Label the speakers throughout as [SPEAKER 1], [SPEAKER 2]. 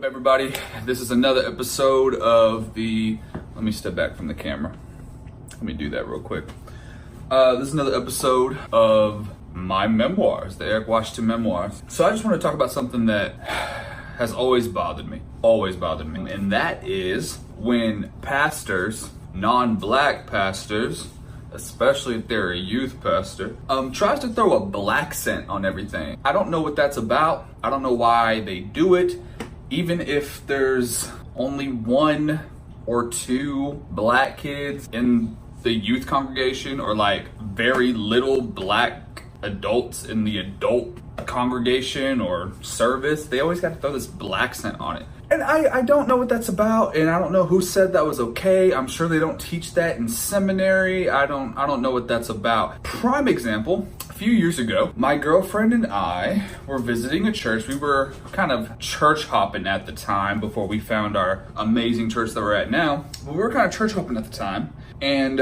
[SPEAKER 1] What up, everybody? This is another episode of let me step back from the camera. Let me do that real quick. This is another episode of my memoirs, the Eric Washington memoirs. So I just want to talk about something that has always bothered me, and that is when pastors, non-black pastors, especially if they're a youth pastor, tries to throw a Blaccent on everything. I don't know what that's about. I don't know why they do it. Even if there's only one or two black kids in the youth congregation, or like very little black adults in the adult congregation or service, they always got to throw this Blaccent on it. And I don't know what that's about, and I don't know who said that was okay. I'm sure they don't teach that in seminary. I don't know what that's about. Prime example, a few years ago, my girlfriend and I were visiting a church. We were kind of church hopping at the time before we found our amazing church that we're at now. But we were kind of church hopping at the time, and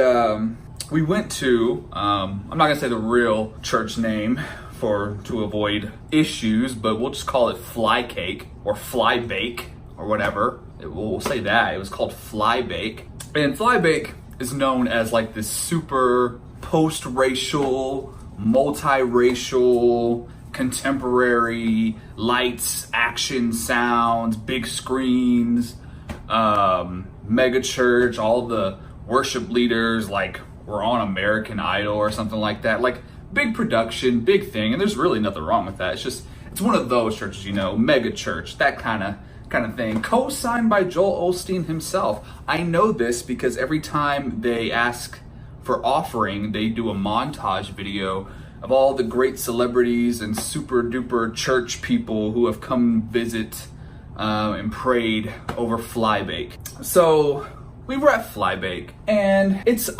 [SPEAKER 1] we went to, I'm not gonna say the real church name to avoid issues, but we'll just call it Fly Cake or Fly Bake or whatever. We'll say that. It was called Fly Bake. And Fly Bake is known as like this super post-racial, multiracial, contemporary lights, action, sounds, big screens, mega church. All the worship leaders like were on American Idol or something like that. Like big production, big thing, and there's really nothing wrong with that. It's one of those churches, mega church, that kind of thing. Co-signed by Joel Osteen himself. I know this because every time they ask for offering, they do a montage video of all the great celebrities and super duper church people who have come visit and prayed over Fly Bake. So we were at Fly Bake, and it's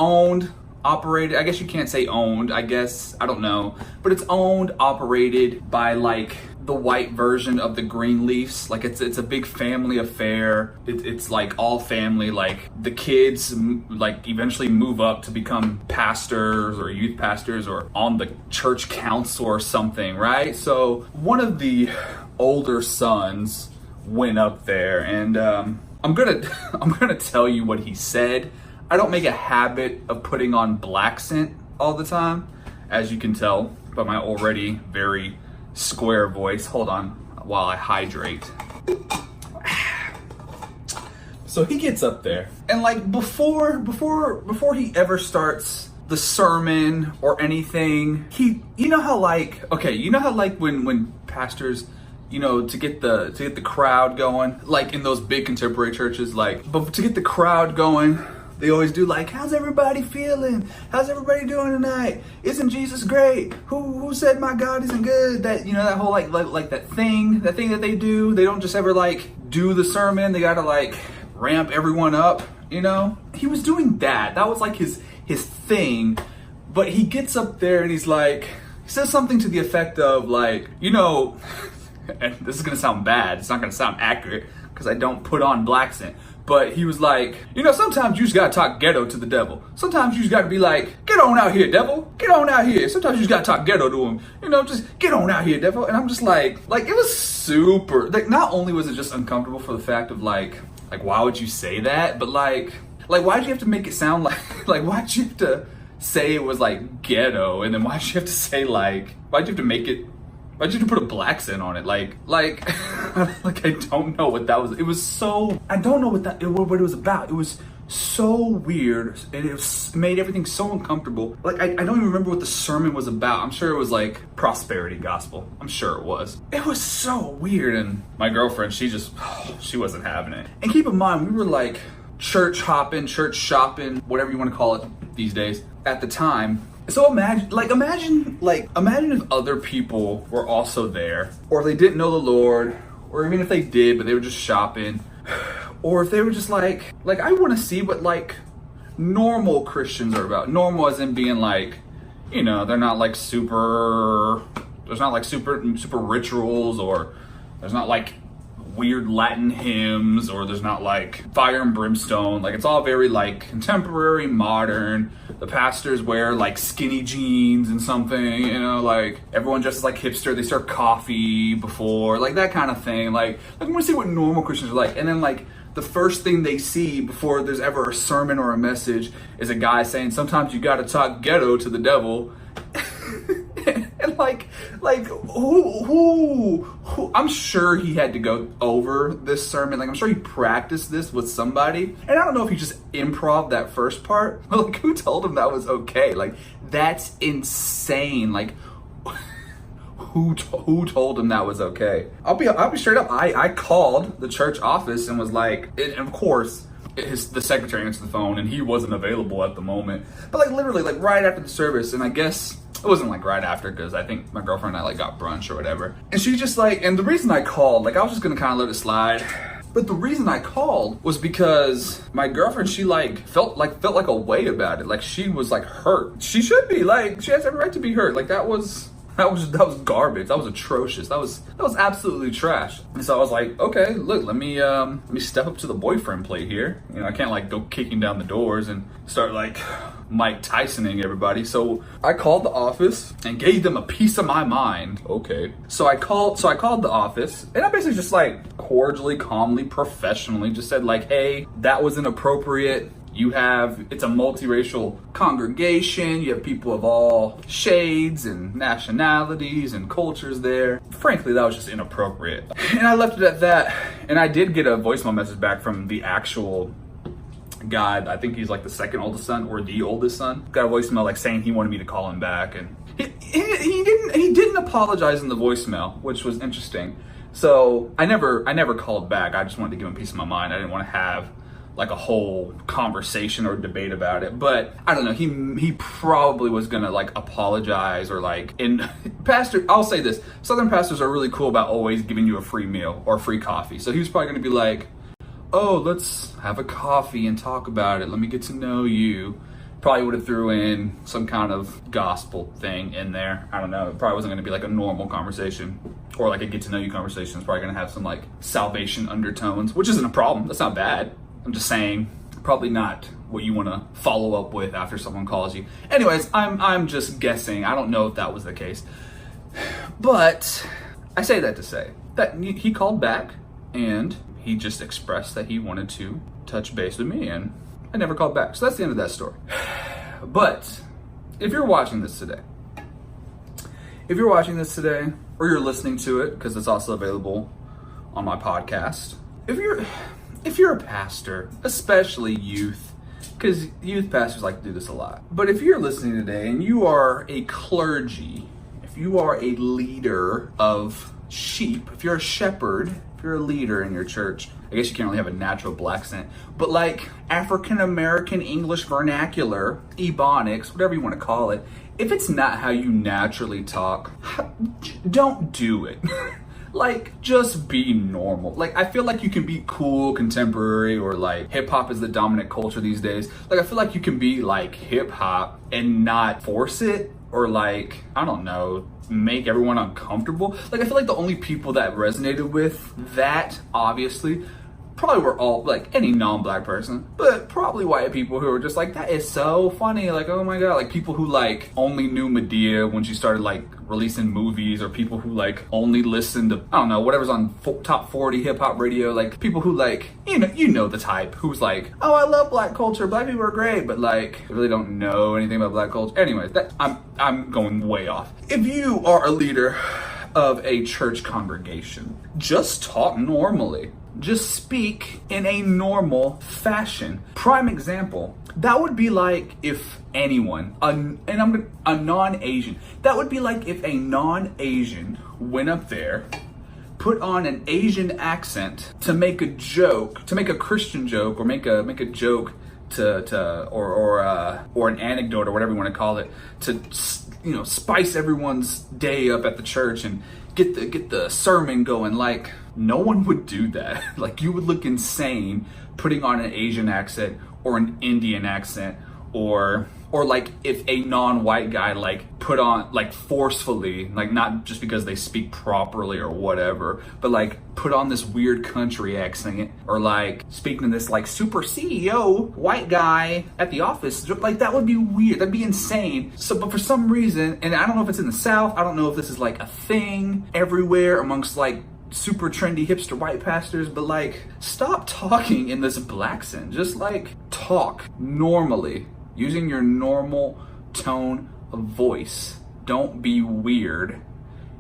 [SPEAKER 1] operated, I guess you can't say owned, I don't know, but it's owned, operated by like the white version of the Greenleafs. Like it's a big family affair. It's like all family, like the kids like eventually move up to become pastors or youth pastors or on the church council or something, right? So one of the older sons went up there, and I'm gonna tell you what he said. I don't make a habit of putting on Blaccent all the time, as you can tell by my already very square voice. Hold on while I hydrate. So he gets up there, and like before he ever starts the sermon or anything, you know how when pastors, to get the crowd going, like in those big contemporary churches, but to get the crowd going, they always do like, how's everybody feeling? How's everybody doing tonight? Isn't Jesus great? Who said my God isn't good? That, that whole like that thing that they do. They don't just ever like do the sermon. They gotta like ramp everyone up, He was doing that. That was like his thing. But he gets up there and he says something to the effect of like, and this is gonna sound bad. It's not gonna sound accurate because I don't put on Blaccent. But he was like, sometimes you just gotta talk ghetto to the devil. Sometimes you just gotta be like, get on out here, devil. Get on out here. Sometimes you just gotta talk ghetto to him. Just get on out here, devil. And I'm just like it was super, like not only was it just uncomfortable for the fact of like why would you say that? But like why'd you have to make it sound like why'd you have to say it was like ghetto? And then why'd you have to say why'd you have to make it, why'd you have to put a Blaccent on it? Like I don't know what that was. It was so, I don't know what it was about. It was so weird, and it made everything so uncomfortable. Like I don't even remember what the sermon was about. I'm sure it was like prosperity gospel. I'm sure it was. It was so weird, and my girlfriend, she wasn't having it. And keep in mind, we were like church hopping, church shopping, whatever you want to call it these days, at the time. So imagine if other people were also there, or if they didn't know the Lord, or even if they did, but they were just shopping, or if they were just like I want to see what like normal Christians are about. Normal as in being like, they're not like super, there's not like super rituals, or there's not like weird Latin hymns, or there's not like fire and brimstone. Like, it's all very like contemporary, modern. The pastors wear like skinny jeans and something, you know, like everyone dresses like hipster. They serve coffee before, like that kind of thing. Like I want to see what normal Christians are like. And then like the first thing they see before there's ever a sermon or a message is a guy saying, sometimes you gotta talk ghetto to the devil. And like who I'm sure he had to go over this sermon. Like, I'm sure he practiced this with somebody. And I don't know if he just improv that first part, but like, who told him that was okay? Like, that's insane. Like, who told him that was okay? I'll be straight up. I called the church office and was like, and of course, the secretary answered the phone and he wasn't available at the moment. But like literally like right after the service, and I guess it wasn't like right after, because I think my girlfriend and I like got brunch or whatever. And she just like, and the reason I called, like I was just gonna kind of let it slide. But the reason I called was because my girlfriend, she like felt like a way about it. Like, she was like hurt. She should be, like, she has every right to be hurt. Like, that was garbage. That was atrocious. That was absolutely trash. And so I was like, okay, look, let me step up to the boyfriend plate here. You know, I can't like go kicking down the doors and start like Mike Tysoning everybody. So I called the office and gave them a piece of my mind. Okay. So I called the office, and I basically just like cordially, calmly, professionally just said like, hey, that was inappropriate. It's a multiracial congregation. You have people of all shades and nationalities and cultures there. Frankly, that was just inappropriate. And I left it at that. And I did get a voicemail message back from the actual guy. I think he's like the second oldest son or the oldest son. Got a voicemail like saying he wanted me to call him back. And he didn't apologize in the voicemail, which was interesting. So I never called back. I just wanted to give him a piece of my mind. I didn't want to have like a whole conversation or debate about it. But I don't know, he probably was gonna like apologize or like, and I'll say this, Southern pastors are really cool about always giving you a free meal or free coffee. So he was probably gonna be like, oh, let's have a coffee and talk about it. Let me get to know you. Probably would have threw in some kind of gospel thing in there. I don't know. It probably wasn't going to be like a normal conversation or like a get to know you conversation. It's probably going to have some like salvation undertones, which isn't a problem. That's not bad. I'm just saying, probably not what you want to follow up with after someone calls you. Anyways, I'm just guessing. I don't know if that was the case. But I say that to say that he called back and he just expressed that he wanted to touch base with me, and I never called back. So that's the end of that story. But if you're watching this today, or you're listening to it, because it's also available on my podcast, if you're a pastor, especially youth, because youth pastors like to do this a lot. But if you're listening today and you are a clergy, if you are a leader of sheep, if you're a shepherd, if you're a leader in your church, I guess you can't really have a natural Blaccent, but like African American English vernacular, Ebonics, whatever you want to call it, if it's not how you naturally talk, don't do it. Like, just be normal. Like, I feel like you can be cool, contemporary, or like hip hop is the dominant culture these days. Like, I feel like you can be like hip hop and not force it, or like, I don't know, make everyone uncomfortable. Like, I feel like the only people that resonated with that, obviously, probably were all, like, any non-black person, but probably white people who were just like, that is so funny, like, oh my god, like people who like only knew Medea when she started like releasing movies, or people who like only listened to, I don't know, whatever's on top 40 hip-hop radio, like people who like, you know the type, who's like, oh, I love black culture, black people are great, but like really don't know anything about black culture. Anyways, I'm going way off. If you are a leader of a church congregation, just talk normally. Just speak in a normal fashion. Prime example, that would be like if anyone, a non-Asian, that would be like if a non-Asian went up there, put on an Asian accent to make a joke, to make a Christian joke, or make a joke or an anecdote, or whatever you want to call it, to, you know, spice everyone's day up at the church and get the sermon going. Like, no one would do that. Like, you would look insane putting on an Asian accent or an Indian accent or or like if a non-white guy like put on like forcefully, like not just because they speak properly or whatever, but like put on this weird country accent, or like speaking to this like super CEO white guy at the office, like that would be weird. That'd be insane. So, but for some reason, and I don't know if it's in the South, I don't know if this is like a thing everywhere amongst like super trendy hipster white pastors, but like stop talking in this Blaccent. Just like talk normally using your normal tone of voice. Don't be weird,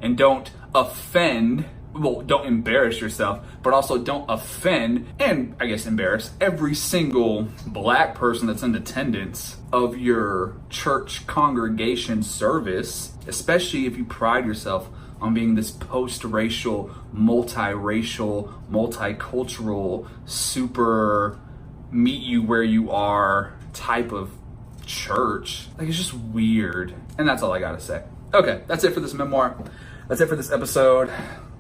[SPEAKER 1] and don't offend, well, don't embarrass yourself, but also don't offend and I guess embarrass every single black person that's in attendance of your church congregation service, especially if you pride yourself on being this post-racial, multiracial, multicultural, super meet you where you are type of church. Like, it's just weird. And that's all I gotta say. Okay, that's it for this memoir. That's it for this episode.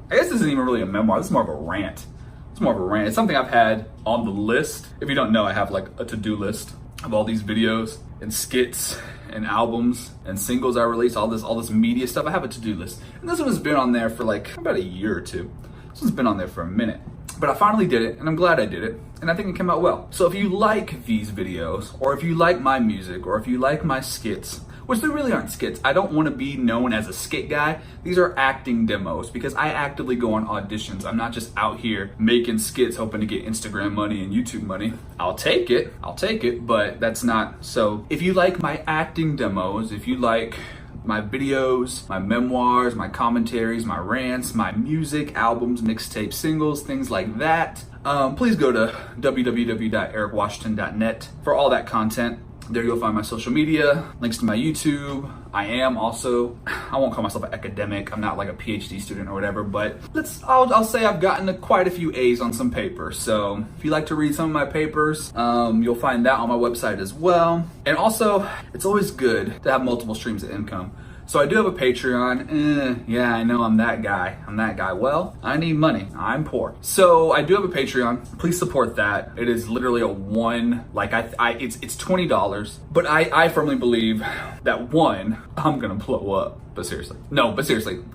[SPEAKER 1] I guess this isn't even really a memoir. This is more of a rant. It's more of a rant. It's something I've had on the list. If you don't know, I have like a to-do list of all these videos and skits and albums and singles I release, all this media stuff. I have a to-do list. And this one has been on there for like about a year or two. This one's been on there for a minute. But I finally did it, and I'm glad I did it, and I think it came out well. So if you like these videos, or if you like my music, or if you like my skits, which there really aren't skits. I don't want to be known as a skit guy. These are acting demos because I actively go on auditions. I'm not just out here making skits hoping to get Instagram money and YouTube money. I'll take it, but that's not. So if you like my acting demos, if you like my videos, my memoirs, my commentaries, my rants, my music, albums, mixtapes, singles, things like that, please go to www.ericwashington.net for all that content. There you'll find my social media, links to my YouTube. I am also, I won't call myself an academic. I'm not like a PhD student or whatever, but I'll say I've gotten quite a few A's on some papers. So if you like to read some of my papers, you'll find that on my website as well. And also, it's always good to have multiple streams of income. So I do have a Patreon. Yeah, I know I'm that guy. Well, I need money. I'm poor. So I do have a Patreon. Please support that. It is literally it's $20. But I firmly believe that I'm gonna blow up. But seriously,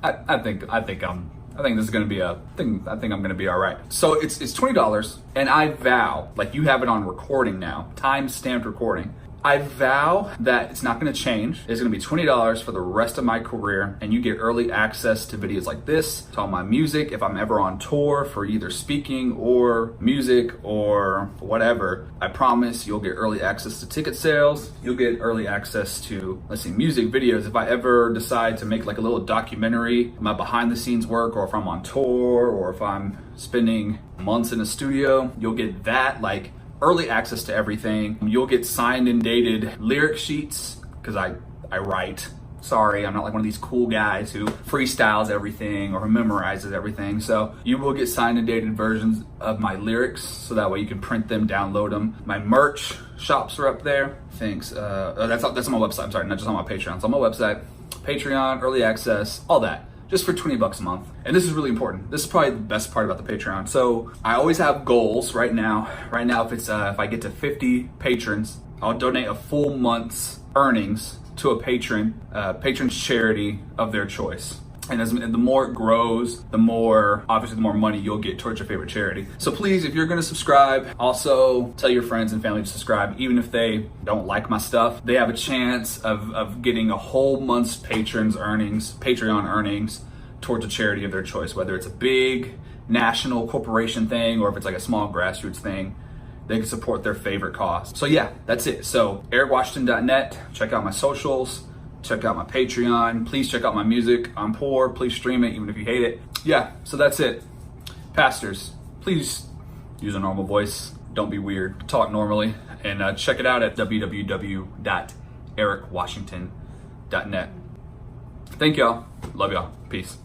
[SPEAKER 1] I think this is gonna be I think I'm gonna be all right. So it's $20, and I vow, like you have it on recording now, time-stamped recording. I vow that it's not gonna change. It's gonna be $20 for the rest of my career, and you get early access to videos like this, to all my music. If I'm ever on tour for either speaking or music or whatever, I promise you'll get early access to ticket sales. You'll get early access to, music videos. If I ever decide to make like a little documentary, my behind the scenes work, or if I'm on tour, or if I'm spending months in a studio, you'll get that, like, early access to everything. You'll get signed and dated lyric sheets, because I write. Sorry, I'm not like one of these cool guys who freestyles everything or who memorizes everything. So you will get signed and dated versions of my lyrics, so that way you can print them, download them. My merch shops are up there. Thanks. That's on my website. I'm sorry, not just on my Patreon. It's on my website. Patreon, early access, all that. Just for $20 a month. And this is really important. This is probably the best part about the Patreon. So I always have goals right now. Right now, if I get to 50 patrons, I'll donate a full month's earnings to a patron's charity of their choice. And the more it grows, the more money you'll get towards your favorite charity. So please, if you're gonna subscribe, also tell your friends and family to subscribe. Even if they don't like my stuff, they have a chance of getting a whole month's Patreon earnings towards a charity of their choice, whether it's a big national corporation thing or if it's like a small grassroots thing. They can support their favorite cause. So yeah, that's it. So ericwashington.net, check out my socials, check out my Patreon. Please check out my music. I'm poor. Please stream it, even if you hate it. Yeah, so that's it. Pastors, please use a normal voice. Don't be weird. Talk normally. And check it out at www.ericwashington.net. Thank y'all. Love y'all. Peace.